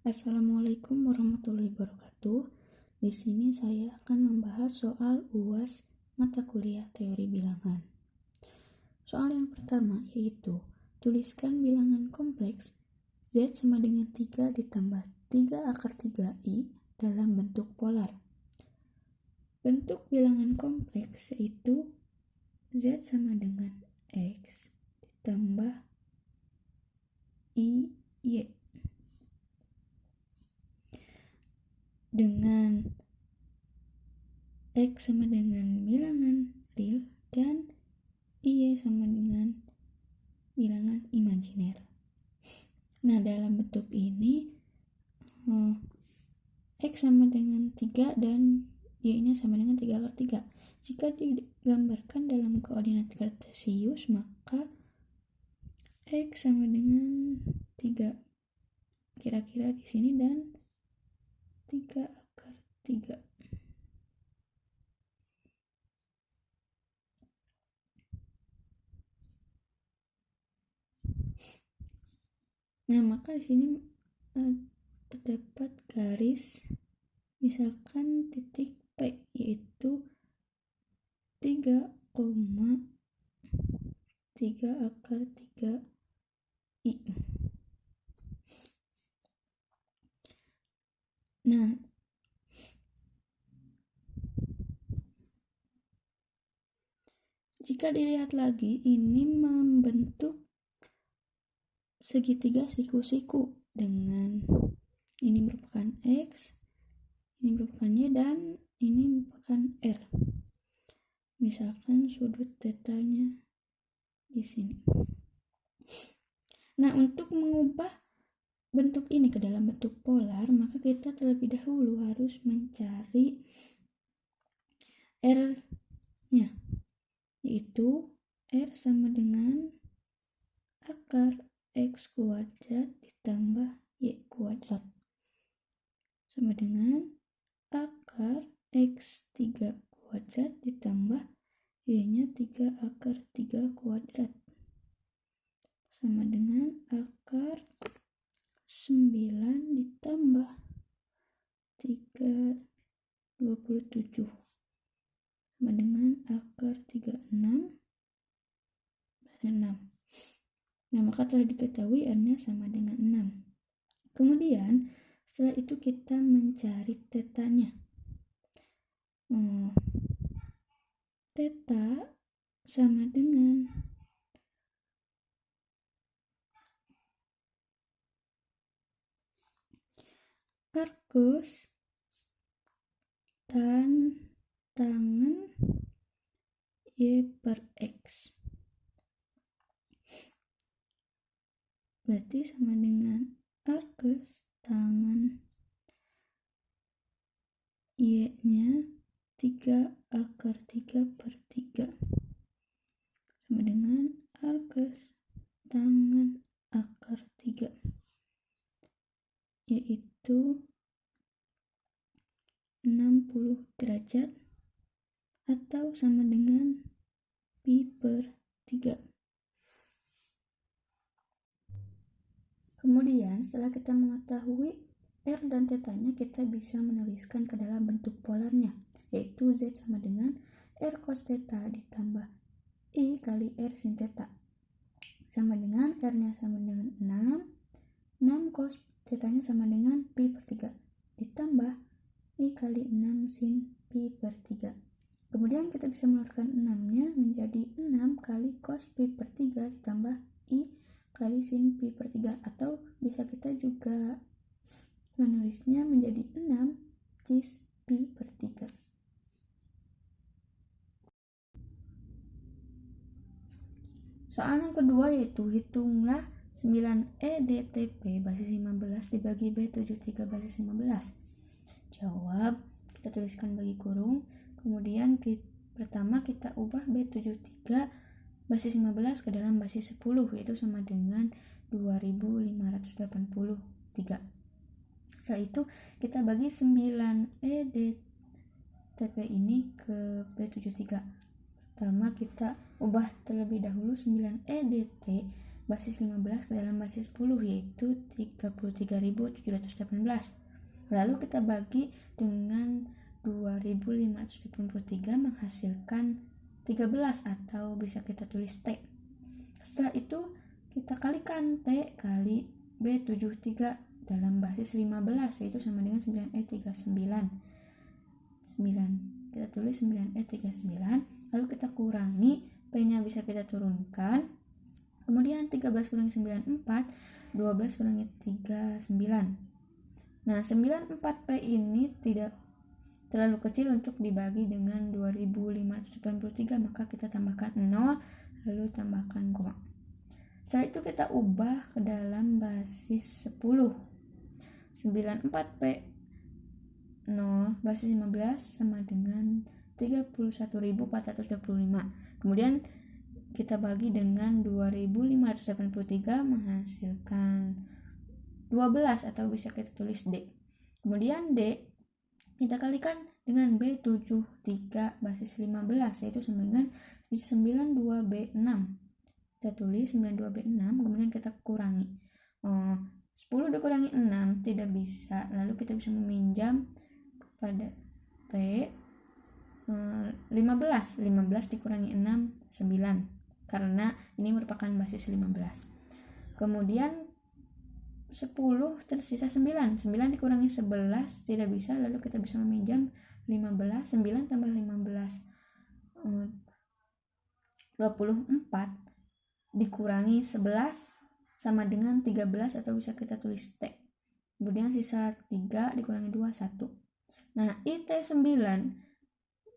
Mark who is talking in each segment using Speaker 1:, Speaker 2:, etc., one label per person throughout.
Speaker 1: Assalamualaikum warahmatullahi wabarakatuh. Di sini saya akan membahas soal UAS mata kuliah teori bilangan. Soal yang pertama yaitu tuliskan bilangan kompleks Z sama dengan 3 ditambah 3 akar 3i dalam bentuk polar. Bentuk bilangan kompleks yaitu Z sama dengan X ditambah Y dengan X sama dengan bilangan real dan Y sama dengan bilangan imajiner. Nah, dalam bentuk ini X sama dengan 3 dan Y-nya sama dengan 3 akar 3. Jika digambarkan dalam koordinat kartesius, maka X sama dengan 3 kira-kira di sini dan 3 akar 3. Nah, maka di sini terdapat garis misalkan titik P yaitu 3 akar 3 I. Nah, jika dilihat lagi, ini membentuk segitiga siku-siku dengan ini merupakan X, ini merupakan Y, dan ini merupakan R. Misalkan sudut tetanya di sini. Nah, untuk mengubah bentuk ini ke dalam bentuk polar, maka kita terlebih dahulu harus mencari R-nya, yaitu R sama dengan akar X kuadrat ditambah Y kuadrat sama dengan akar X3 kuadrat ditambah Y-nya 3 akar 3 kuadrat sama dengan akar 9 ditambah 3 27 sama dengan akar 36 dan 6. Nah, maka telah diketahui R-nya sama dengan 6. Kemudian setelah itu kita mencari tetanya. Teta sama dengan arcus tan tangan Y per X. Berarti sama dengan arcus tangan Y-nya 3 akar 3 per 3 sama dengan arcus tangan akar 3 yaitu 60 derajat atau sama dengan pi per 3. Kemudian setelah kita mengetahui R dan tetanya, kita bisa menuliskan ke dalam bentuk polarnya, yaitu Z sama dengan R cos theta ditambah I kali R sin theta sama dengan R-nya sama dengan 6 cos tetanya sama dengan pi per 3 ditambah I kali 6 sin pi per 3. Kemudian kita bisa mengeluarkan 6-nya menjadi 6 kali cos pi per 3 ditambah I kali sin pi per 3, atau bisa kita juga menulisnya menjadi 6 cis pi per 3. Soal yang kedua yaitu hitunglah 9E DTP basis 15 dibagi B73 basis 15. Jawab, kita tuliskan bagi kurung, kemudian pertama kita ubah B73 basis 15 ke dalam basis 10, yaitu sama dengan 2583. Setelah itu kita bagi 9E DTP ini ke B73. Pertama kita ubah terlebih dahulu 9E DT basis 15 ke dalam basis 10, yaitu 33.718. Lalu kita bagi dengan 2.583 menghasilkan 13, atau bisa kita tulis T. Setelah itu kita kalikan T kali B73 dalam basis 15, yaitu sama dengan 9E39. 9. Kita tulis 9E39, lalu kita kurangi, P-nya bisa kita turunkan. Kemudian 13 kurangi 9, 4. 12 kurangi 3, 9. Nah, 94P ini tidak terlalu kecil untuk dibagi dengan 2.583, maka kita tambahkan 0, lalu tambahkan koma. Setelah itu kita ubah ke dalam basis 10. 94P 0 basis 15 sama dengan 31.425. Kemudian kita bagi dengan 2.583 menghasilkan 12, atau bisa kita tulis D. Kemudian D kita kalikan dengan B73 basis 15, yaitu sama dengan 92B6. Kita tulis 92B6, kemudian kita kurangi. 10 dikurangi 6 tidak bisa, lalu kita bisa meminjam kepada P. 15 dikurangi 6, 9, karena ini merupakan basis 15. Kemudian 10 tersisa 9 dikurangi 11 tidak bisa, lalu kita bisa meminjam 15. 9 tambah 15 24 dikurangi 11 sama dengan 13, atau bisa kita tulis T. Kemudian sisa 3 dikurangi 2, 1. Nah, IT 9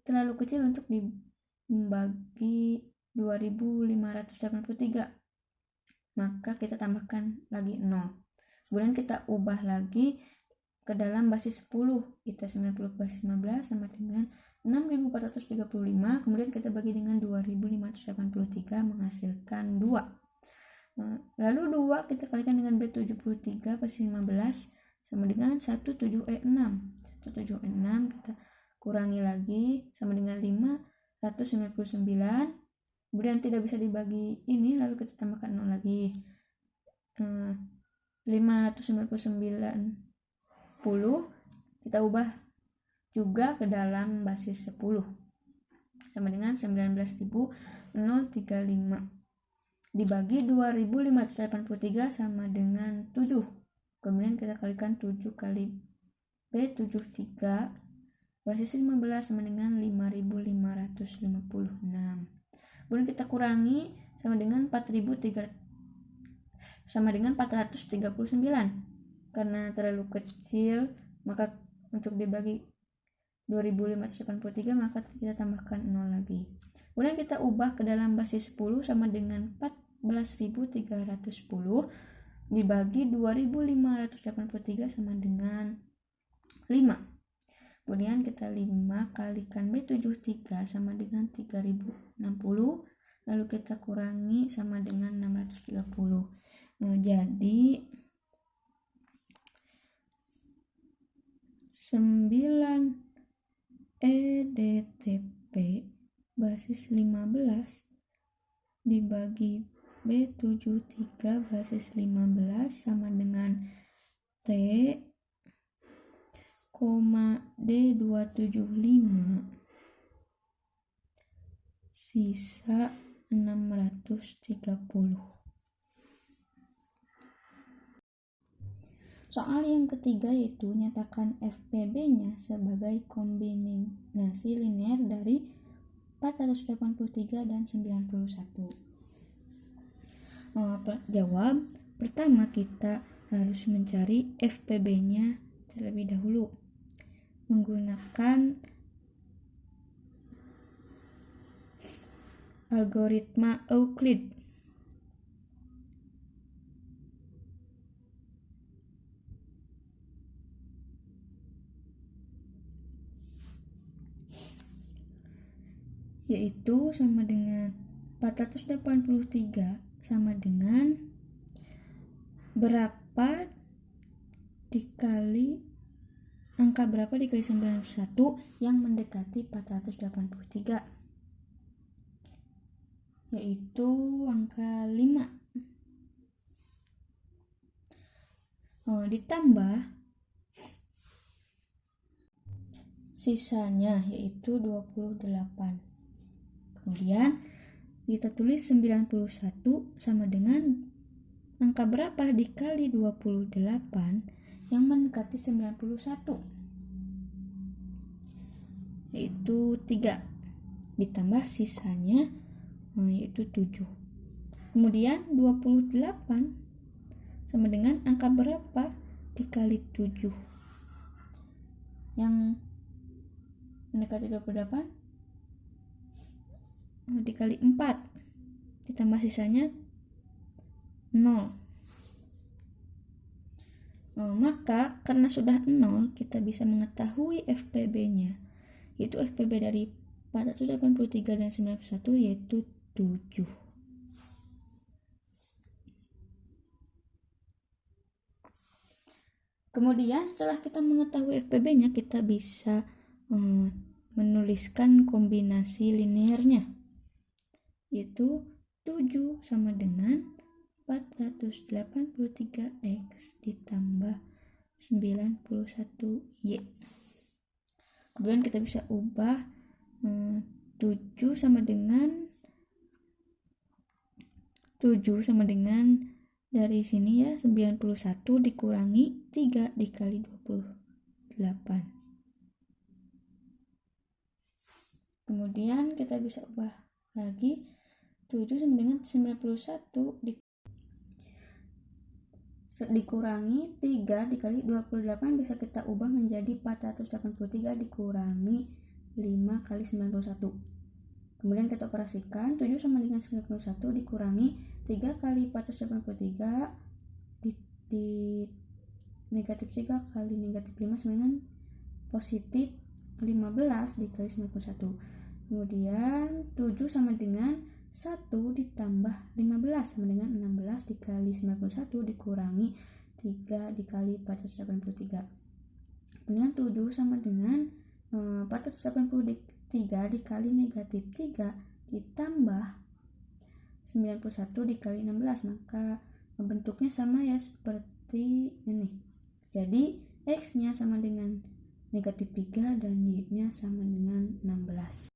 Speaker 1: terlalu kecil untuk dibagi 2.583, maka kita tambahkan lagi 0. Kemudian kita ubah lagi ke dalam basis 10. Kita 90 basis 15 sama dengan 6.435. Kemudian kita bagi dengan 2.583 menghasilkan 2. Lalu 2 kita kalikan dengan B73 basis 15 sama dengan 17E6. 17E6 kita kurangi lagi sama dengan 599. Kemudian tidak bisa dibagi ini, lalu kita tambahkan 0 lagi. 599 kita ubah juga ke dalam basis 10 sama dengan 19.035 dibagi 2.583 sama dengan 7. Kemudian kita kalikan 7 kali B73 basis 15 sama dengan 5.556. Kemudian kita kurangi sama dengan 439. Karena terlalu kecil, maka untuk dibagi 2.583 maka kita tambahkan 0 lagi. Kemudian kita ubah ke dalam basis 10 sama dengan 14.310 dibagi 2.583 sama dengan 5. Kemudian kita 5 kalikan B73 sama dengan 3.060, lalu kita kurangi sama dengan 630. Jadi 9 EDTP basis 15 dibagi B73 basis 15 sama dengan T, D275 sisa 630. Soal yang ketiga yaitu nyatakan FPB-nya sebagai kombinasi linear dari 483 dan 91. Jawab, pertama kita harus mencari FPB-nya terlebih dahulu menggunakan algoritma Euclid. Yaitu sama dengan 483 sama dengan berapa dikali angka berapa dikali 91 yang mendekati 483, yaitu angka 5. ditambah sisanya yaitu 28. Kemudian kita tulis 91 sama dengan angka berapa dikali 28 yang mendekati 91, yaitu 3 ditambah sisanya yaitu 7. Kemudian 28 sama dengan angka berapa dikali 7 yang mendekati 28 dikali 4 ditambah sisanya 0. Maka karena sudah 0 kita bisa mengetahui FPB-nya, yaitu FPB dari 483 dan 91 yaitu 7. Kemudian setelah kita mengetahui FPB-nya, kita bisa menuliskan kombinasi linearnya, yaitu 7 sama dengan 483x ditambah 91y. Kemudian kita bisa ubah 7 sama dengan dari sini ya 91 dikurangi 3 dikali 28. Kemudian kita bisa ubah lagi 7 sama dengan 91 dikurangi 3 dikali 28 bisa kita ubah menjadi 483 dikurangi 5 kali 91. Kemudian kita operasikan 7 sama dengan 91 dikurangi 3 kali 483 di negatif 3 kali negatif 5 sama dengan positif 15 dikali 91. Kemudian 7 sama dengan 1 ditambah 15 sama dengan 16 dikali 91 dikurangi 3 dikali 483. Kemudian 7 sama dengan 483 dikali negatif 3 ditambah 91 dikali 16, maka bentuknya sama ya seperti ini. Jadi X nya sama dengan negatif 3 dan Y nya sama dengan 16.